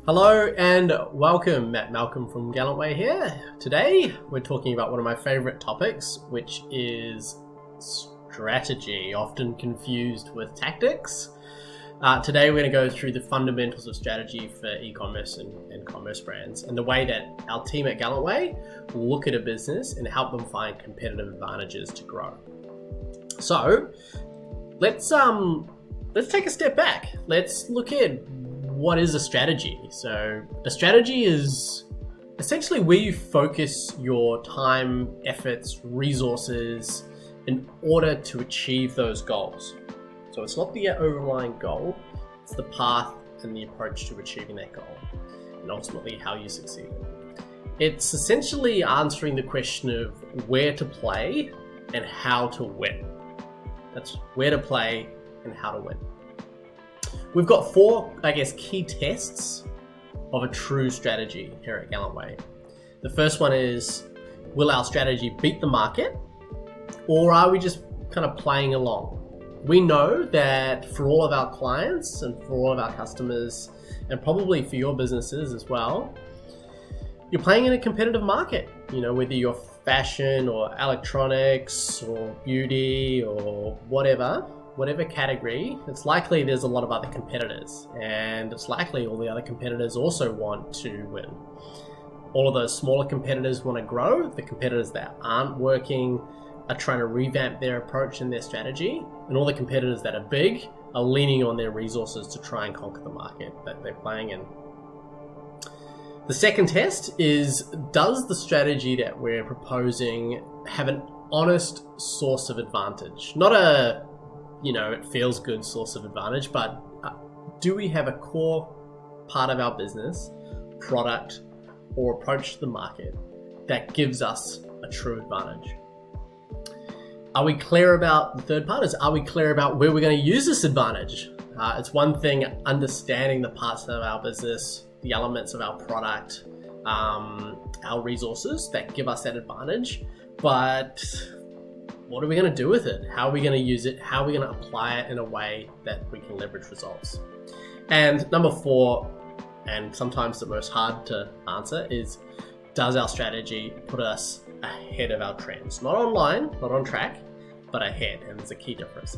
Hello and welcome, Matt Malcolm from Gallantway here. Today we're talking about one of my favourite topics, which is strategy, often confused with tactics. Today we're going to go through the fundamentals of strategy for e-commerce and commerce brands and the way that our team at Gallantway look at a business and help them find competitive advantages to grow. So let's take a step back. Let's look at what is a strategy. So a strategy is essentially where you focus your time, efforts, resources in order to achieve those goals. So it's not the overlying goal, it's the path and the approach to achieving that goal and ultimately how you succeed. It's essentially answering the question of where to play and how to win. That's where to play and how to win. We've got four, key tests of a true strategy here at Gallantway. The first one is, will our strategy beat the market, or are we just kind of playing along? We know that for all of our clients and for all of our customers, and probably for your businesses as well, you're playing in a competitive market. Whether you're fashion or electronics or beauty or whatever category, it's likely there's a lot of other competitors, and it's likely all the other competitors also want to win. All of those smaller competitors want to grow. The competitors that aren't working are trying to revamp their approach and their strategy, and all the competitors that are big are leaning on their resources to try and conquer the market that they're playing in. The second test is, does the strategy that we're proposing have an honest source of advantage? Not a it feels good source of advantage, but do we have a core part of our business, product, or approach to the market that gives us a true advantage? Are we clear about the third part? Are we clear about where we're going to use this advantage? It's one thing understanding the parts of our business, the elements of our product, our resources that give us that advantage, but what are we going to do with it? How are we going to use it? How are we going to apply it in a way that we can leverage results? And number four, and sometimes the most hard to answer, is, does our strategy put us ahead of our trends? Not online, not on track, but ahead, and there's a key difference.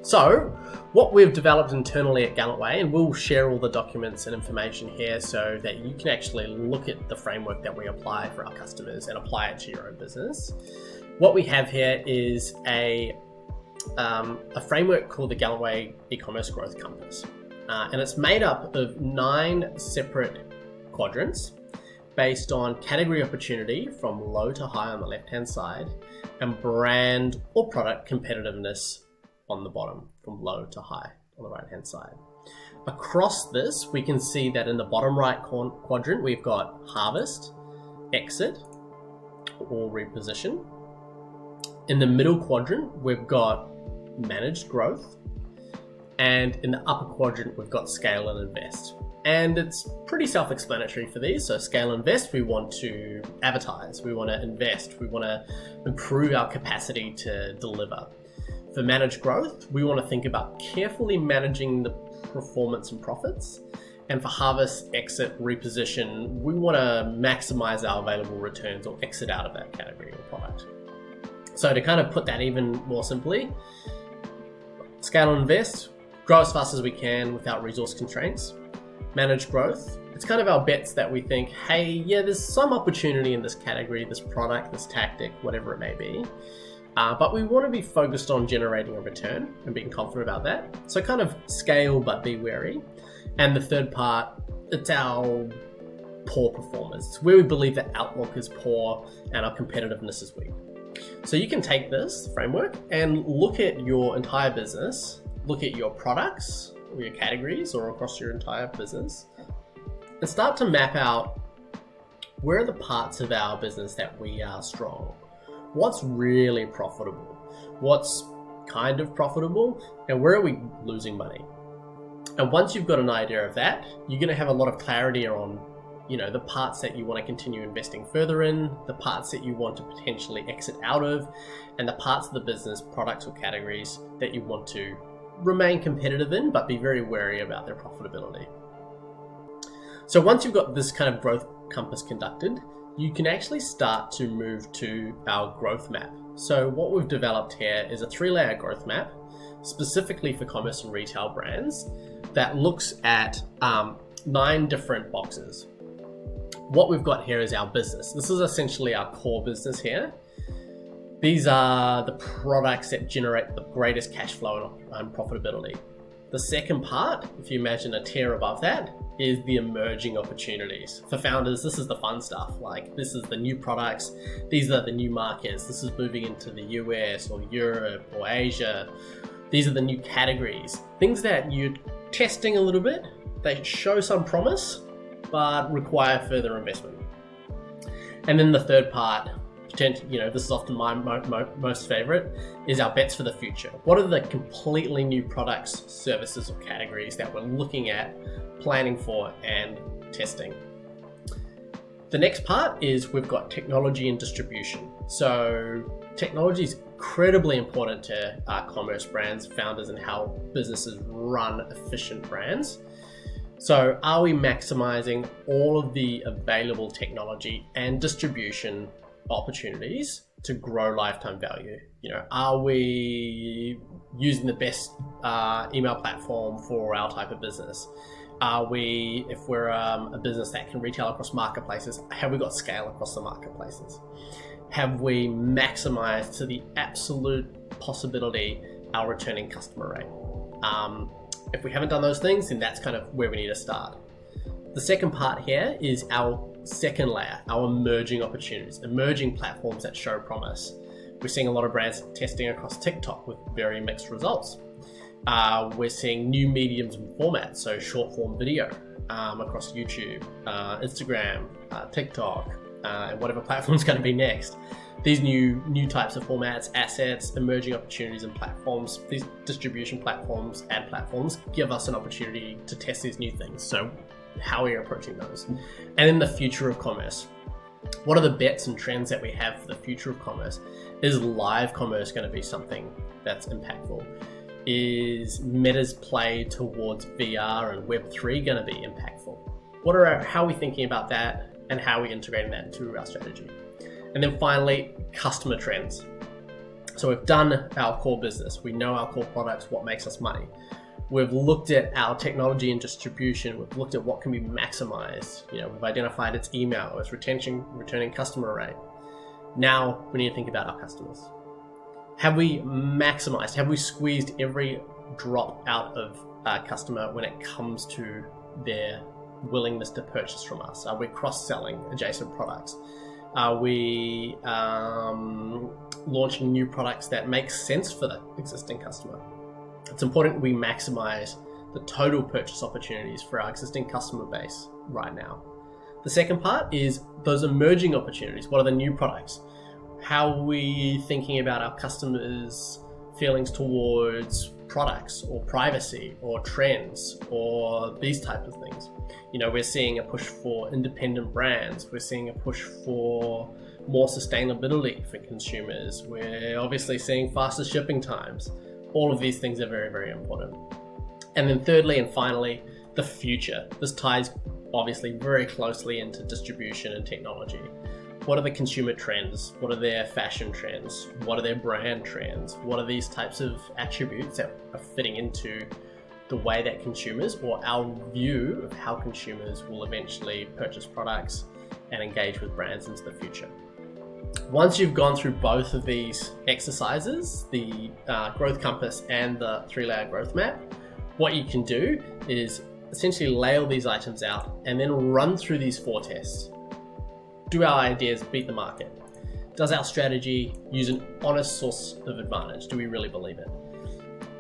So what we've developed internally at Gallantway, and we'll share all the documents and information here so that you can actually look at the framework that we apply for our customers and apply it to your own business. What we have here is a framework called the Gallantway Ecommerce Growth Compass. And it's made up of 9 separate quadrants based on category opportunity from low to high on the left-hand side, and brand or product competitiveness on the bottom from low to high on the right-hand side. Across this, we can see that in the bottom right quadrant, we've got harvest, exit, or reposition. In the middle quadrant, we've got managed growth. And in the upper quadrant, we've got scale and invest. And it's pretty self-explanatory for these. So scale and invest, we want to advertise, we want to invest, we want to improve our capacity to deliver. For managed growth, we want to think about carefully managing the performance and profits. And for harvest, exit, reposition, we want to maximize our available returns or exit out of that category or product. So to kind of put that even more simply, scale and invest, grow as fast as we can without resource constraints. Managed growth, it's kind of our bets that we think, hey, yeah, there's some opportunity in this category, this product, this tactic, whatever it may be. But we want to be focused on generating a return and being confident about that. So kind of scale, but be wary. And the third part, it's our poor performance. It's where we believe that outlook is poor and our competitiveness is weak. So you can take this framework and look at your entire business, look at your products or your categories or across your entire business, and start to map out where are the parts of our business that we are strong. What's really profitable? What's kind of profitable? And where are we losing money? And once you've got an idea of that, you're going to have a lot of clarity on the parts that you want to continue investing further in, the parts that you want to potentially exit out of, and the parts of the business, products or categories that you want to remain competitive in, but be very wary about their profitability. So once you've got this kind of growth compass conducted, you can actually start to move to our growth map. So what we've developed here is a 3-layer growth map, specifically for commerce and retail brands, that looks at 9 different boxes. What we've got here is our business. This is essentially our core business here. These are the products that generate the greatest cash flow and profitability. The second part, if you imagine a tier above that, is the emerging opportunities. For founders, this is the fun stuff. Like, this is the new products, these are the new markets, this is moving into the US or Europe or Asia. These are the new categories, things that you're testing a little bit, they show some promise, but require further investment. And then the third part, this is often my most favorite, is our bets for the future. What are the completely new products, services, or categories that we're looking at, planning for, and testing? The next part is we've got technology and distribution. So technology is incredibly important to commerce brands, founders, and how businesses run efficient brands. So are we maximizing all of the available technology and distribution opportunities to grow lifetime value? Are we using the best email platform for our type of business? If we're a business that can retail across marketplaces, have we got scale across the marketplaces? Have we maximized to the absolute possibility our returning customer rate? If we haven't done those things, then that's kind of where we need to start. The second part here is our second layer, our emerging opportunities, emerging platforms that show promise. We're seeing a lot of brands testing across TikTok with very mixed results. We're seeing new mediums and formats, so short form video across YouTube, Instagram, TikTok, and whatever platform's going to be next. These new types of formats, assets, emerging opportunities and platforms, these distribution platforms, ad platforms, give us an opportunity to test these new things. So how are we approaching those? And then the future of commerce. What are the bets and trends that we have for the future of commerce? Is live commerce going to be something that's impactful? Is Meta's play towards VR and Web3 going to be impactful? How are we thinking about that, and how are we integrating that into our strategy? And then finally, customer trends. So we've done our core business. We know our core products, what makes us money. We've looked at our technology and distribution. We've looked at what can be maximized. We've identified its email, its returning customer rate. Now we need to think about our customers. Have we maximized? Have we squeezed every drop out of our customer when it comes to their willingness to purchase from us? Are we cross-selling adjacent products? Are we launching new products that make sense for the existing customer? It's important we maximize the total purchase opportunities for our existing customer base right now. The second part is those emerging opportunities. What are the new products? How are we thinking about our customers' feelings towards products or privacy or trends or these types of things? We're seeing a push for independent brands. We're seeing a push for more sustainability for consumers. We're obviously seeing faster shipping times. All of these things are very, very important. And then thirdly and finally, the future. This ties obviously very closely into distribution and technology. What are the consumer trends? What are their fashion trends? What are their brand trends? What are these types of attributes that are fitting into the way that consumers, or our view of how consumers will eventually purchase products and engage with brands into the future? Once you've gone through both of these exercises, the growth compass and the 3-layer growth map, what you can do is essentially lay all these items out and then run through these 4 tests. Do our ideas beat the market? Does our strategy use an honest source of advantage? Do we really believe it?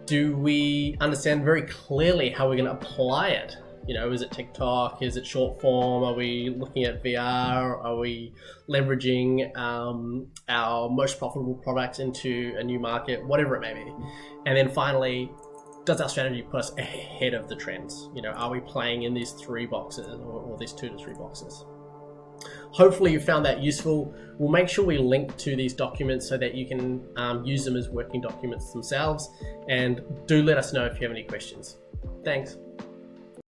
Do we understand very clearly how we're going to apply it? Is it TikTok? Is it short form? Are we looking at VR? Are we leveraging our most profitable products into a new market? Whatever it may be. And then finally, does our strategy put us ahead of the trends? Are we playing in these 3 boxes or these 2 to 3 boxes? Hopefully you found that useful. We'll make sure we link to these documents so that you can use them as working documents themselves. And do let us know if you have any questions. Thanks.